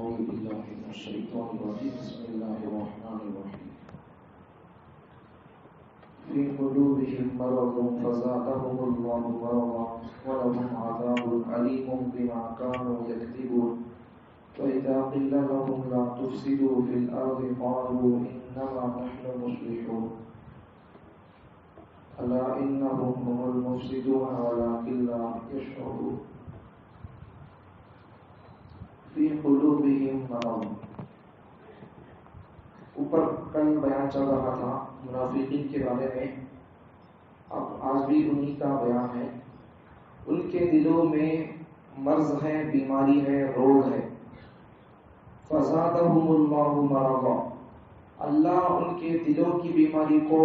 أعوذ بالله من الشيطان الرجيم بسم الله الرحمن الرحيم في قلوبهم مرض فزادهم الله مرضا ولهم عذاب أليم بما كانوا يكذبون وإذا قيل لهم لا تفسدوا في الأرض قالوا إنما نحن مصلحون ألا إنهم هم المفسدون ولكن لا يشعرون فی قلوبہم مرض. اوپر کل بیان چل رہا تھا منافقین کے بارے میں، اب آج بھی انہی کا بیان ہے. ان کے دلوں میں مرض ہے، بیماری ہے، روگ ہے. فزادہم اللہ مرضا، اللہ ان کے دلوں کی بیماری کو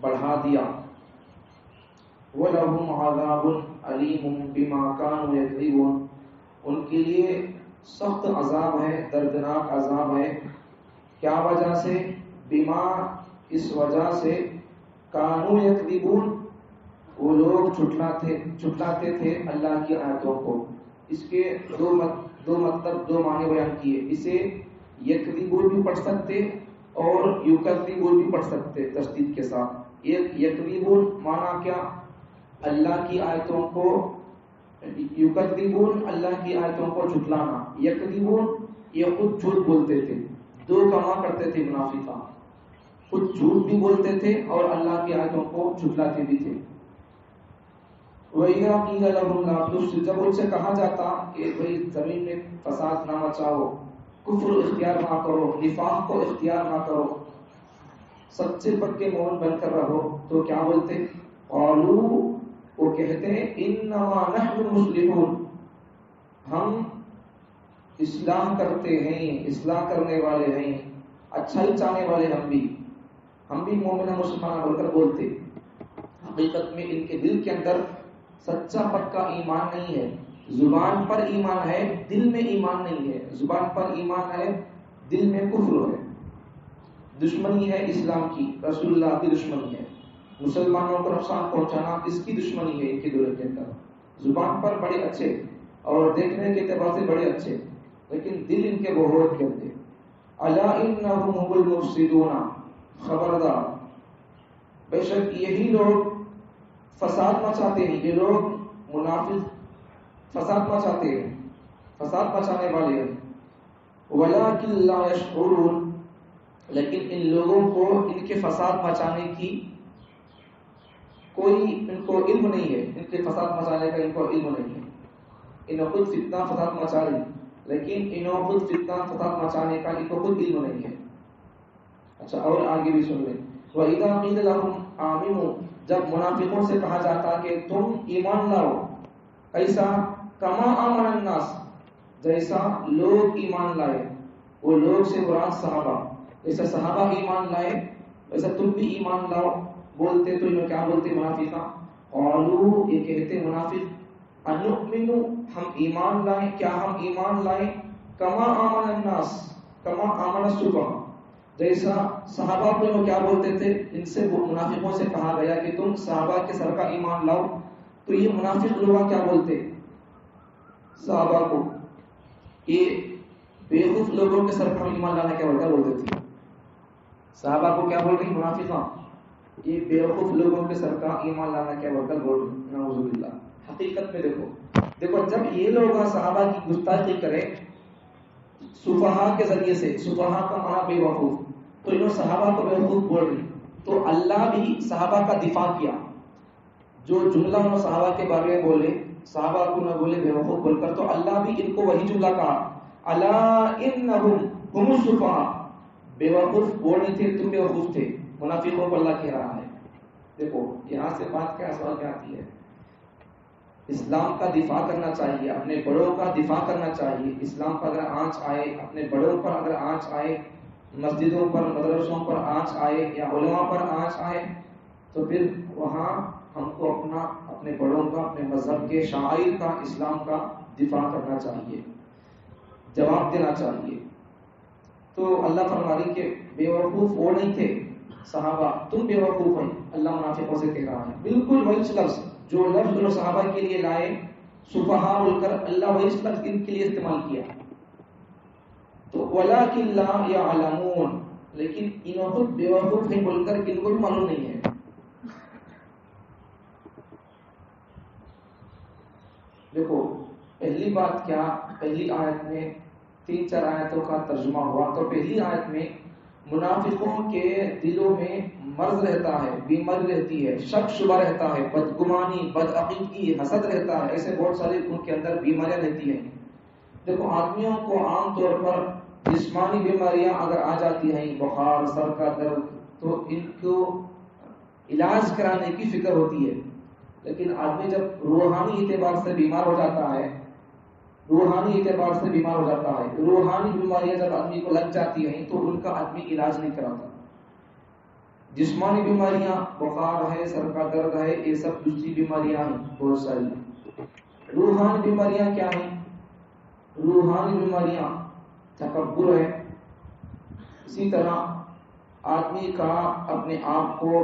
بڑھا دیا. وَلَهُمْ عَذَابٌ عَلِيمٌ بِمَا كَانُوا يَكْذِبُونَ، ان کے لیے سخت عذاب ہے، دردناک عذاب ہے. کیا وجہ سے؟ بما، اس وجہ سے، کانوا یکذبون، وہ لوگ جھٹلاتے تھے اللہ کی آیتوں کو. اس کے دو مطلب، دو معنی بیان کیے. اسے یکذبون بھی پڑھ سکتے اور یکذبون بھی پڑھ سکتے تشدید کے ساتھ. یکذبون معنی کیا؟ اللہ کی آیتوں کو، یکذبون اللہ کی آیتوں کو جھٹلانا. یکذبون یہ خود جھوٹ بولتے تھے، دو کما کرتے تھے منافقہ، خود جھوٹ بھی بولتے تھے اور اللہ کی آیتوں کو جھٹلاتے بھی تھے. وَإِذَا قِيلَ لَهُمْ لَا تُفْسِدُوا، جب ان سے کہا جاتا کہ بھئی زمین میں فساد نہ مچاؤ، کفر اختیار نہ کرو، نفاق کو اختیار نہ کرو، سچے پکے مومن بن کر رہو، تو کیا بولتے؟ قالوا، وہ کہتے ہیں انما نحن مصلحون، ہم اصلاح کرتے ہیں، اصلاح کرنے والے ہیں، اچھائی چاہنے والے. ہم بھی مومن مسلمان بول کر بولتے. حقیقت میں ان کے دل کے اندر سچا پکا ایمان نہیں ہے. زبان پر ایمان ہے، دل میں ایمان نہیں ہے. زبان پر ایمان ہے، دل میں کفر ہے. دشمنی ہے اسلام کی، رسول اللہ کی دشمنی ہے. مسلمانوں کو نقصان پہنچانا اس کی دشمنی ہے ان کے دل کے اندر. زبان پر بڑے اچھے اور دیکھنے کے اعتبار سے بڑے اچھے، لیکن دل ان کے بہت گندے. الا انہم هم المفسدون، خبردار بے شک یہی لوگ فساد مچاتے ہیں. یہ لوگ منافق فساد مچاتے ہیں، فساد مچانے والے ہیں. ولکن لا یشعرون، لیکن ان لوگوں کو ان کے فساد مچانے کی کوئی ان کو علم نہیں ہے. ان کے فساد مچانے کا ان کو علم نہیں ہے. انہوں خود فتنہ فساد مچا رہی، لیکن انہوں خود فتنہ فساد مچانے کا ان کو خود علم نہیں ہے. اچھا، اور آگے بھی سن لیں. وَإِذَا قِيلَ لَهُمْ آمِنُوا، جب منافقوں سے کہا جاتا کہ تم ایمان لاؤ. ایسا کما آمن الناس، جیسا لوگ ایمان لائے. وہ لوگ سے مراد صحابہ. جیسا صحابہ ایمان لائے ویسا تم بھی ایمان لاؤ. بولتے تو انہوں کیا بولتے منافقہ؟ قالوا، یہ کہتے منافق، انؤمن، ہم ایمان لائیں. کیا ہم ایمان لائیں؟ کما آمن الناس، کما آمن الصحابہ، جیسا صحابہ کو انہوں کیا بولتے تھے؟ ان سے منافقوں سے کہا گیا کہ تم صحابہ کے سر کا ایمان لاؤ. تو یہ منافق لوگ کیا بولتے صحابہ کو؟ یہ بیوقوف لوگوں کے سر پر ایمان لانا کیا بولتے تھے؟ صحابہ کو کیا بول رہی منافقہ؟ یہ بیوقوف لوگوں کے سر کا ایمان لانا کیا بول رہی؟ نعوذ باللہ. حقیقت میں دیکھو جب یہ لوگ صحابہ کی گستاخی کرے سفہاء کے ذریعے سے، سفہاء کا معنی بیوقوف، تو انہوں صحابہ کو بیوقوف بول رہی، تو اللہ بھی صحابہ کا دفاع کیا. جو جملہ انہوں صحابہ کے بارے میں بولے، صحابہ کو نہ بولے بیوقوف بول کر، تو اللہ بھی ان کو وہی جملہ کہا، الا انہم هم السفہاء. بیوقوف بول رہے تھے، تم بیوقوف تھے. منافقوں کو اللہ کہہ رہا ہے. دیکھو یہاں سے بات کیا سوال میں آتی ہے. اسلام کا دفاع کرنا چاہیے، اپنے بڑوں کا دفاع کرنا چاہیے. اسلام پر اگر آنچ آئے، اپنے بڑوں پر اگر آنچ آئے، مسجدوں پر، مدرسوں پر آنچ آئے یا علماء پر آنچ آئے، تو پھر وہاں ہم کو اپنے بڑوں کا، اپنے مذہب کے شعائر کا، اسلام کا دفاع کرنا چاہیے، جواب دینا چاہیے. تو اللہ فرما رہی کہ بیوقوف وہ نہیں تھے صحابہ، تم بیوقوف ہیں. اللہ منافقوں سے کہہ رہا ہے بالکل وہی لفظ جو لفظ صحابہ کے لیے لائے سفہاء بول کر، اللہ وہی لفظ ان کے لیے استعمال کیا. تو تو وَلَٰكِن لَّا يَعْلَمُونَ، لیکن انہوں خود بیوقوف ہیں بول کر ان کو بھی معلوم نہیں ہے. دیکھو پہلی بات کیا، پہلی آیت میں 3-4 آیتوں کا ترجمہ ہوا. تو پہلی آیت میں منافقوں کے دلوں میں مرض رہتا ہے، بیماری رہتی ہے، شک شبہ رہتا ہے، بدگمانی، بدعقیدگی، حسد رہتا ہے. ایسے بہت سارے ان کے اندر بیماریاں رہتی ہیں. دیکھو آدمیوں کو عام طور پر جسمانی بیماریاں اگر آ جاتی ہیں، بخار، سر کا درد، تو ان کو علاج کرانے کی فکر ہوتی ہے. لیکن آدمی جب روحانی اعتبار سے بیمار ہو جاتا ہے، روحانی اعتبار سے بیمار ہو جاتا ہے، روحانی بیماریاں جب آدمی کو لگ جاتی ہیں تو ان کا آدمی علاج نہیں کراتا. جسمانی بیماریاں بخار ہے، سر کا درد ہے، یہ سب دوسری بیماریاں ہیں بہت ساری. روحانی بیماریاں کیا ہیں؟ روحانی بیماریاں تکبر ہے. اسی طرح آدمی کا اپنے آپ کو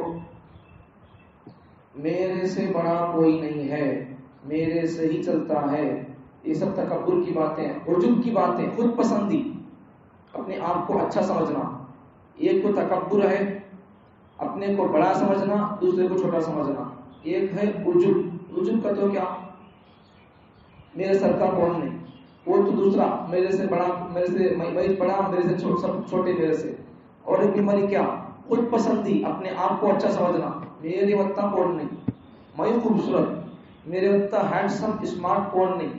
میرے سے بڑا کوئی نہیں ہے، میرے سے ہی چلتا ہے، یہ سب تکبر کی باتیں، عجب کی باتیں، خود پسندی، اپنے آپ کو اچھا سمجھنا. ایک تو تکبر ہے، اپنے کو بڑا سمجھنا، دوسرے کو چھوٹا سمجھنا. ایک ہے عجب. عجب کا تو کیا، میرے سر کا کون نہیں، وہ تو دوسرا میرے سے بڑا، میرے سے میں بڑا، میرے سے سب چھوٹے میرے سے. اور ایک بیماری کیا، خود پسندی، اپنے آپ کو اچھا سمجھنا. میرے وقتا کون نہیں، میں خوبصورت، میرے وقتا ہینڈسم اسمارٹ کون نہیں،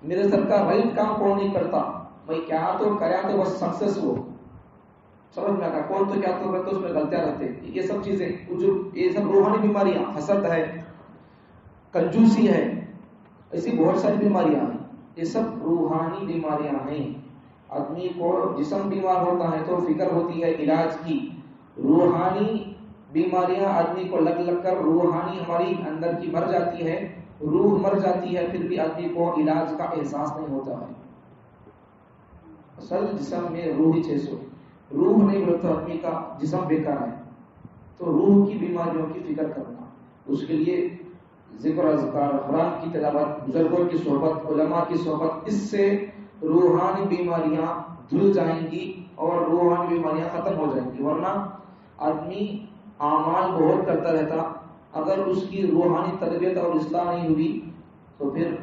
میرے سر کا رائٹ کام کون نہیں کرتا، میں کیا تو کریا تو بس سکسیس ہو. سمجھ میں آتا کون تو کیا تو کرتا، اس میں غلطیاں رہتے. یہ سب چیزیں یہ سب روحانی بیماریاں، حسد ہے، کنجوسی ہے، ایسی بہت ساری بیماریاں ہیں. یہ سب روحانی بیماریاں ہیں. آدمی کو جسم بیمار ہوتا ہے تو فکر ہوتی ہے علاج کی. روحانی بیماریاں آدمی کو لگ لگ کر روحانی ہماری اندر کی مر جاتی ہے، روح مر جاتی ہے، پھر بھی آدمی کو علاج کا احساس نہیں ہوتا ہے. اصل جسم میں روح ہی 600، روح نہیں بولے تو آدمی کا جسم بیکار ہے. تو روح کی بیماریوں کی فکر کرنا، اس کے لیے ذکر اذکار، قرآن کی تلاوت، بزرگوں کی صحبت، علماء کی صحبت، اس سے روحانی بیماریاں دھل جائیں گی اور روحانی بیماریاں ختم ہو جائیں گی. ورنہ آدمی اعمال بہت کرتا رہتا، اگر اس کی روحانی تربیت اور اصلاح نہیں ہوئی تو پھر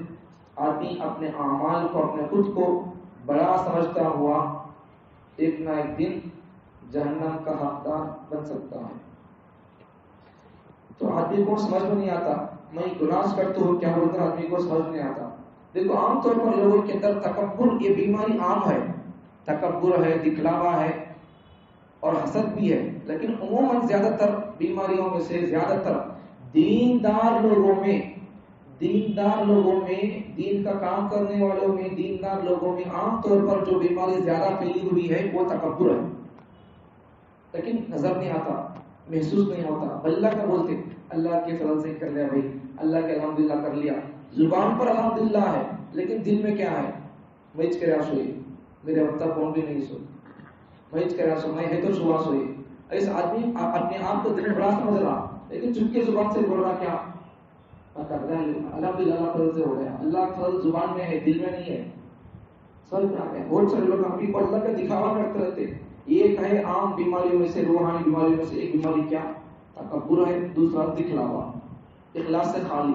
آدمی اپنے اعمال کو، اپنے خود کو بڑا سمجھتا ہوا ایک نہ ایک دن جہنم کا حقدار بن سکتا ہے. تو آدمی کو سمجھ میں نہیں آتا، میں گناہ کرتا ہوں کیا بولتا، آدمی کو سمجھ نہیں آتا. دیکھو عام طور پر لوگوں کے اندر تکبر، یہ بیماری عام ہے. تکبر ہے، دکھلاوا ہے اور حسد بھی ہے. لیکن عموماً زیادہ تر بیماریوں میں سے زیادہ تر دیندار لوگوں میں، دین کا کام کرنے والوں میں، دیندار لوگوں میں عام طور پر جو بیماری زیادہ پھیلی ہوئی ہے وہ تکبر ہے. لیکن نظر نہیں آتا، محسوس نہیں ہوتا. اللہ کا بولتے اللہ کے فضل سے کر لیا بھائی، اللہ کے الحمدللہ کر لیا، زبان پر الحمدللہ ہے، لیکن دل میں کیا ہے، میں اس کے رہا سوئی، میرے وقت کون بھی نہیں سوئی، میں اس کے رہا سو، میں ہے تو صبح سوئی. اس آدمی اپنے آپ کو دل بڑا سمجھ رہا، لیکن چپ کے زبان سے بول رہا کیا، الحمدللہ اللہ فضل سے ہو گیا. اللہ کا فضل زبان میں ہے، دل میں نہیں ہے. سمجھ میں آ گیا. بہت سارے لوگ اپنی کو اللہ کا دکھاوا کرتے رہتے. ایک ہے عام بیماریوں میں سے، روحانی بیماریوں میں سے ایک بیماری کیا، تکبر ہے، دوسرا دکھلاوا، اخلاص سے خالی.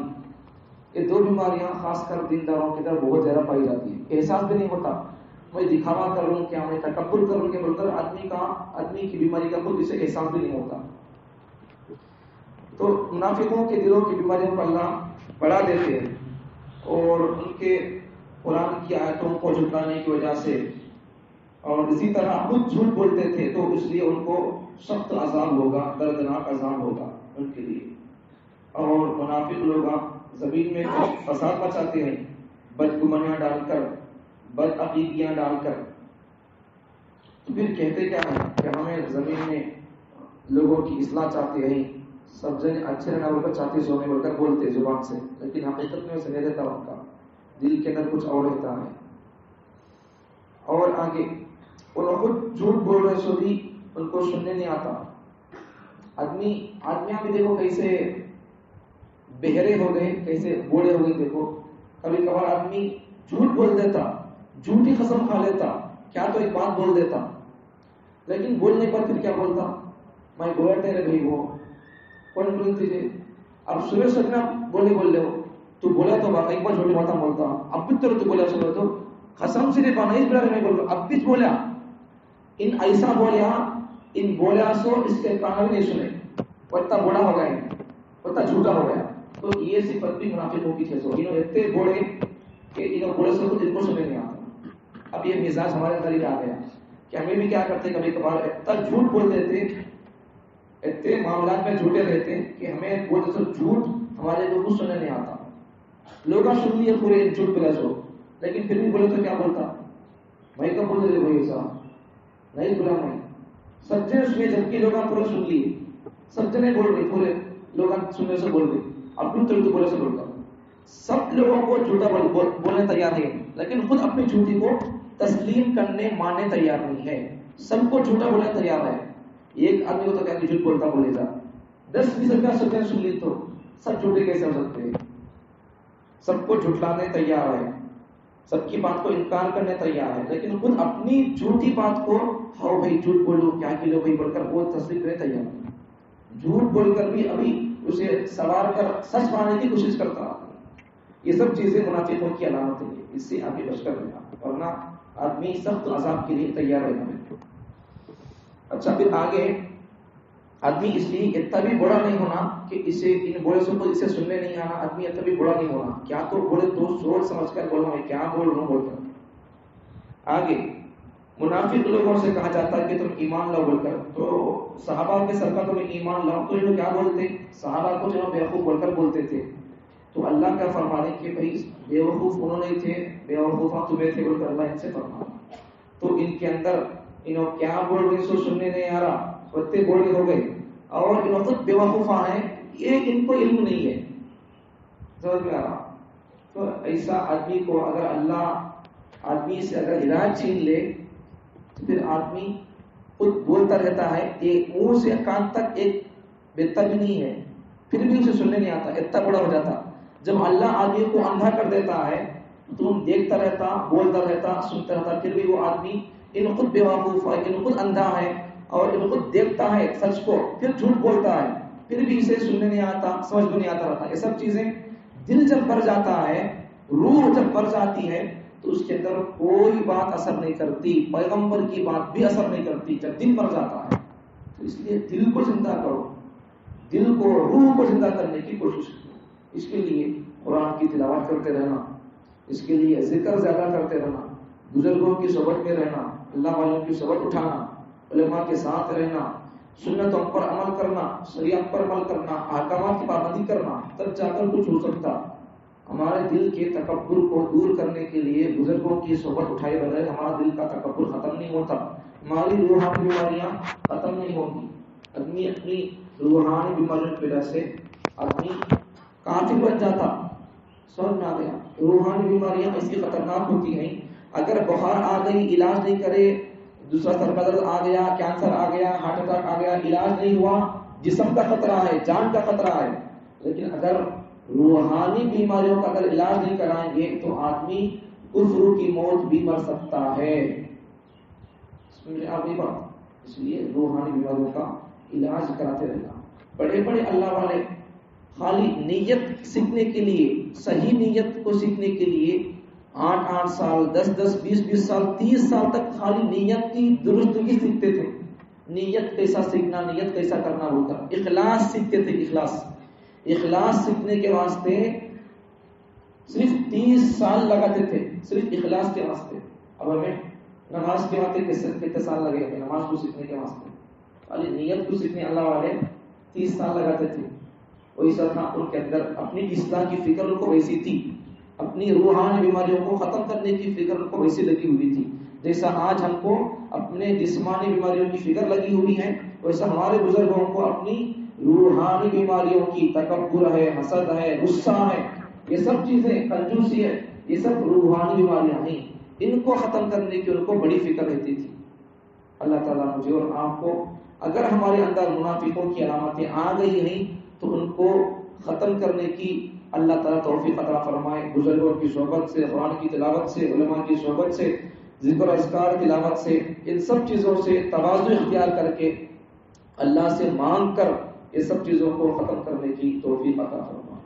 یہ دو بیماریاں خاص کر دینداروں کے اندر بہت زیادہ پائی جاتی ہے. احساس بھی نہیں ہوتا میں دکھاوا کر رہا ہوں کیا، میں تکبر کر رہا ہوں کہ بول کر آدمی کی بیماری کا خود اسے احساس بھی نہیں ہوتا. تو منافقوں کے دلوں کی بیماریوں کو اللہ بڑھا دیتے ہیں، اور ان کے قرآن کی آیتوں کو جھٹلانے کی وجہ سے، اور اسی طرح خود جھوٹ بولتے تھے تو اس لیے ان کو سخت عذاب ہوگا، دردناک عذاب ہوگا ان کے لیے. اور منافق لوگ زمین میں فساد مچاتے ہیں، بدگمانیاں ڈال کر، بد عقیدیاں ڈال کر. تو پھر کہتے کیا ہے کہ ہمیں زمین میں لوگوں کی اصلاح چاہتے ہیں، سب جن اچھے رہنا بول کر چاہتے سونے بول کر بولتے زبان سے، لیکن حقیقت میں اسے نہیں رہتا، ان کا دل کے اندر کچھ اور رہتا ہے. اور آگے انہوں خود جھوٹ بول رہے سو بھی ان کو سننے نہیں آتا. آدمیاں بھی دیکھو کیسے بہرے ہو گئے، کیسے بوڑھے ہو گئے. دیکھو کبھی کبھار آدمی جھوٹ بول دیتا، جھوٹی قسم کھا لیتا، کیا تو ایک بات بول دیتا، لیکن بولنے پر پھر کیا بولتا، میں بولا تیرے بھائی وہ کون بولتی تھے، اب صبح سکنا بولے بول لے ہو تو بولا تو بات ایک بار چھوٹی بات بولتا، اب بھی تو بولا صبح تو قسم سے نہیں بولا میں بول رہا، اب بھی بولا ان ایسا بولیا، ان بولا سو اس کے کان بھی نہیں سنے، اتنا بوڑا ہو گیا، اتنا جھوٹا ہو گیا. تو یہ صفت بھی منافقوں کی ہے، انہوں اتنے بولے کہ انہوں بولے سے ان کو سمجھ نہیں آتا. اب یہ مزاج ہمارے اندر آ گیا کہ ہمیں بھی کیا کرتے کبھی کبھار اتنا جھوٹ بول دیتے، اتنے معاملات میں جھوٹے رہتے کہ ہمیں بولتے تو جھوٹ ہمارے کو کچھ سننے نہیں آتا. لوگ سن لیے پورے جھوٹ بلا سو، لیکن پھر بھی بولے تو کیا بولتا، میں کب بول رہے بھائی صاحب نہیں بولا میں سچے اس میں، جبکہ لوگ پورے سن لیے، سچے نہیں بول رہے، پورے لوگ سننے سے بول رہے، اپنی طرف تو بولے سے بولتا. سب لوگوں کو جھوٹا بولنے تیار ہے، لیکن خود اپنی جھوٹی کو تسلیم کرنے ماننے تیار نہیں ہے. سب کو جھوٹا بولنے تیار ہے. ایک آدمی کو تو کیا جھوٹ بولتا بولے گا، 10-20 کا سچے سن لی تو سب جھوٹے کیسے ہو سکتے ہیں. سب کو جھٹلانے تیار ہے، سب کی بات کو انکار کرنے تیار ہے، لیکن خود اپنی جھوٹی بات کو ہاؤ بھائی جھوٹ بولو کیا کلو بھائی بول کر وہ تسلیم کرنے تیار ہے. جھوٹ بول کر بھی ابھی اسے سوار کر سچ پانے کی کوشش کرتا ہے. یہ سب چیزیں منافقوں کی علامت ہے، اس سے آگے بچ کر رہنا، ورنہ آدمی سخت عذاب کے لیے تیار رہنا. اچھا پھر آگے آدمی اس لیے اتنا بھی بڑا نہیں ہونا کہ اسے ان بولے سے کو اسے سننے نہیں آنا، آدمی اتنا بھی بڑا نہیں ہونا، کیا تو بولے تو سوچ سمجھ کر بولنا ہے کیا بول رہا ہوں بول کر. آگے منافق لوگوں سے کہا جاتا ہے کہ تم ایمان لاؤ بول کر، تو صحابہ کے سرکار تم ایمان لاؤ تو انہوں کیا بولتے، صحابہ کو جو بیوقوف بول کر بولتے تھے. تو اللہ کا فرمانے کہ بھائی بیوقوف انہوں نہیں تھے، بیوقوف تمہیں تھے بول کر اللہ ان سے فرمانا. تو ان کے اندر انہوں کیا بول رہے سو سننے نہیں آ رہا، اتنے بولے ہو گئے، اور انہوں خود بیوقوف ہیں، یہ ان کو علم نہیں ہے. سمجھ میں آ رہا. تو ایسا آدمی کو اگر اللہ آدمی سے اگر ہدایت چھین لے تو پھر آدمی خود بولتا رہتا ہے، ایک منہ سے کان تک ایک بہتر بھی نہیں ہے، پھر بھی اسے سننے نہیں آتا، اتنا بڑا ہو جاتا. جب اللہ آدمی کو اندھا کر دیتا ہے تو دیکھتا رہتا، بولتا رہتا، سنتا رہتا، پھر بھی وہ آدمی ان خود بیوقوف ہے، ان خود اندھا ہے، اور ان خود دیکھتا ہے سچ کو پھر جھوٹ بولتا ہے، پھر بھی اسے سننے نہیں آتا، سمجھ میں نہیں آتا رہتا. یہ سب چیزیں دل جب بھر جاتا ہے، روح جب بھر جاتی ہے تو اس کے اندر کوئی بات اثر نہیں کرتی، پیغمبر کی بات بھی اثر نہیں کرتی جب دل بھر جاتا ہے. تو اس لیے دل کو زندہ کرو، دل کو روح کو زندہ کرنے کی کوشش کرو. اس کے لیے قرآن کی تلاوت کرتے رہنا، اس کے لیے ذکر زیادہ کرتے رہنا، بزرگوں کی صحبت میں رہنا، اللہ والوں کی صحبت اٹھانا، علماء کے ساتھ رہنا، سنتوں پر عمل کرنا، شریعت پر عمل کرنا، احکامات کی پابندی کرنا، تب جا کر کچھ ہو سکتا. ہمارے دل کے تکبر کو دور کرنے کے لیے بزرگوں کی صحبت اٹھائے بغیر ہمارا دل کا تکبر ختم نہیں ہوتا، ہماری روحانی بیماریاں ختم نہیں ہوگی. آدمی اپنی روحانی بیماریوں کی وجہ سے آدمی کافی بن جاتا. سمجھ میں آ گیا. روحانی بیماریاں ایسی خطرناک ہوتی ہیں، اگر بخار آ گئی علاج نہیں کرے، دوسرا سر کا درد آ گیا، کینسر آ گیا، ہارٹ اٹیک آ گیا، علاج نہیں ہوا، جسم کا خطرہ ہے، جان کا خطرہ ہے. لیکن اگر روحانی بیماریوں کا اگر علاج نہیں کرائیں گے تو آدمی کفر کی موت بھی مر سکتا ہے. اس لیے روحانی بیماریوں کا علاج کراتے رہنا. بڑے بڑے اللہ والے خالی نیت سیکھنے کے لیے، صحیح نیت کو سیکھنے کے لیے 8 سال، 10 20 سال، 30 سال تک خالی نیت کی درستگی سیکھتے تھے. نیت کیسا سیکھنا، نیت کیسا کرنا ہوتا. اخلاص سیکھتے تھے. اخلاص سیکھنے کے واسطے صرف 30 سال لگاتے تھے، صرف اخلاص کے واسطے. اب ہمیں نماز کے واسطے کتنے سال لگے گا نماز کو سیکھنے کے واسطے؟ خالی نیت کو سیکھنے اللہ والے 30 سال لگاتے تھے. ویسا تھا ان کے اندر، اپنی اصلاح کی فکر ان کو ویسی تھی، اپنی روحانی بیماریوں کو ختم کرنے کی فکر ان کو ویسی لگی ہوئی تھی. جیسا آج ہم کو اپنے جسمانی بیماریوں کی فکر لگی ہوئی ہے، ویسا ہمارے بزرگوں کو اپنی روحانی بیماریوں کی، تکبر ہے، حسد ہے، غصہ ہے، یہ سب چیزیں، کنجوسی ہے، یہ سب روحانی بیماریاں ہیں. ان کو ختم کرنے کی ان کو بڑی فکر رہتی تھی. اللہ تعالیٰ مجھے اور آپ کو، اگر ہمارے اندر منافقوں کی علامتیں آ گئی ہیں تو ان کو ختم کرنے کی اللہ تعالیٰ توفیق عطا فرمائے. بزرگوں کی صحبت سے، قرآن کی تلاوت سے، علماء کی صحبت سے ذکر اذکار تلاوت سے، ان سب چیزوں سے تواضع اختیار کر کے اللہ سے مانگ کر یہ سب چیزوں کو ختم کرنے کی توفیق عطا فرما۔